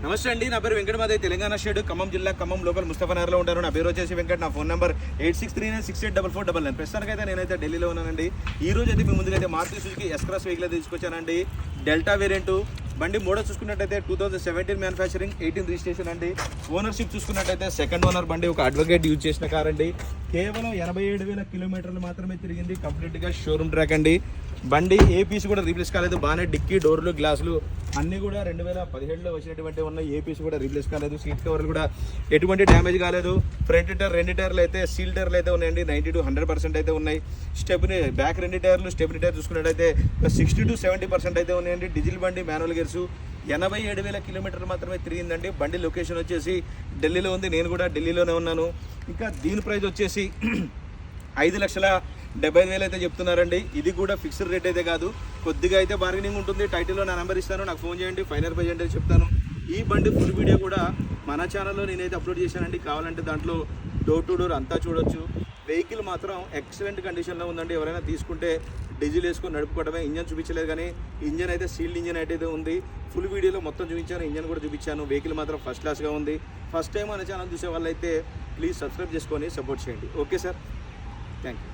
నమస్తే అండి, నా పేరు వెంకట మాదే, తెలంగాణ స్టేట్ ఖమ్మం జిల్లా ఖమ్మం లోకల్ ముస్తఫానగర్లో ఉంటాను. నా పేరు వచ్చేసి వెంకట. నా ఫోన్ నెంబర్ 8639684499. ప్రస్తుతానికైతే నేనైతే ఢిల్లీలో ఉన్నానండి. ఈ రోజు అయితే మీ ముందుకైతే మారుతి సుజుకి ఎస్-క్రాస్ వెహికల్ అయితే తీసుకొచ్చానండి. డెల్టా వేరియంట్ బండి మోడల్ చూసుకున్నట్టయితే 2017 మ్యానుఫ్యాక్చరింగ్, 18 రిజిస్ట్రేషన్ అండి. ఓనర్షిప్ చూసుకున్నట్టయితే సెకండ్ ఓనర్ బండి, ఒక అడ్వకేట్ యూజ్ చేసిన కార్ అండి. కేవలం 87,000 కిలోమీటర్లు మాత్రమే తిరిగింది. కంప్లీట్గా షోరూమ్ ట్రాక్ అండి. బండి ఏ పీస్ కూడా రీప్లేస్ కాలేదు. బాగానే డిక్కీ, డోర్లు, గ్లాసులు అన్నీ కూడా 2017లో వచ్చినటువంటి ఉన్నాయి. ఏ పీస్ కూడా రీప్లేస్ కాలేదు. సీట్ కవర్లు కూడా ఎటువంటి డ్యామేజ్ కాలేదు. ఫ్రంట్ టైర్, రెండు టైర్లు అయితే సీల్ టైర్లు అయితే ఉన్నాయండి. 90 to 100% అయితే ఉన్నాయి. స్టెప్ని బ్యాక్ రెండు టైర్లు, స్టెప్ని టైర్ చూసుకున్నట్టయితే 60 to 70% అయితే ఉన్నాయండి. డీజిల్ బండి, మాన్యువల్ గేర్స్. 87,000 కిలోమీటర్లు మాత్రమే తిరిగిందండి. బండి లొకేషన్ వచ్చేసి ఢిల్లీలో ఉంది. నేను కూడా ఢిల్లీలోనే ఉన్నాను. ఇంకా దీని ప్రైస్ వచ్చేసి 5,75,000 అయితే చెప్తున్నారండి. ఇది కూడా ఫిక్స్డ్ రేట్ అయితే కాదు, కొద్దిగా అయితే బార్గెనింగ్ ఉంటుంది. టైటిల్లో నా నెంబర్ ఇస్తాను, నాకు ఫోన్ చేయండి. ఫైనల్ ప్రైస్ అంటే చెప్తాను. ఈ బండి ఫుల్ వీడియో కూడా మన ఛానల్లో నేనైతే అప్లోడ్ చేశానండి. కావాలంటే దాంట్లో డోర్ టు డోర్ అంతా చూడొచ్చు. వెహికల్ మాత్రం ఎక్సలెంట్ కండిషన్లో ఉందండి. ఎవరైనా తీసుకుంటే డీజిల్ వేసుకొని నడుపుకోవడమే. ఇంజన్ చూపించలేదు, కానీ ఇంజన్ అయితే సీల్డ్ ఇంజన్ అయితే ఉంది. ఫుల్ వీడియోలో మొత్తం చూపించాను, ఇంజన్ కూడా చూపించాను. వెహికల్ మాత్రం ఫస్ట్ క్లాస్గా ఉంది. ఫస్ట్ టైం మన ఛానల్ చూసే వాళ్ళైతే ప్లీజ్ సబ్స్క్రైబ్ చేసుకొని సపోర్ట్ చేయండి. Okay sir, thank you.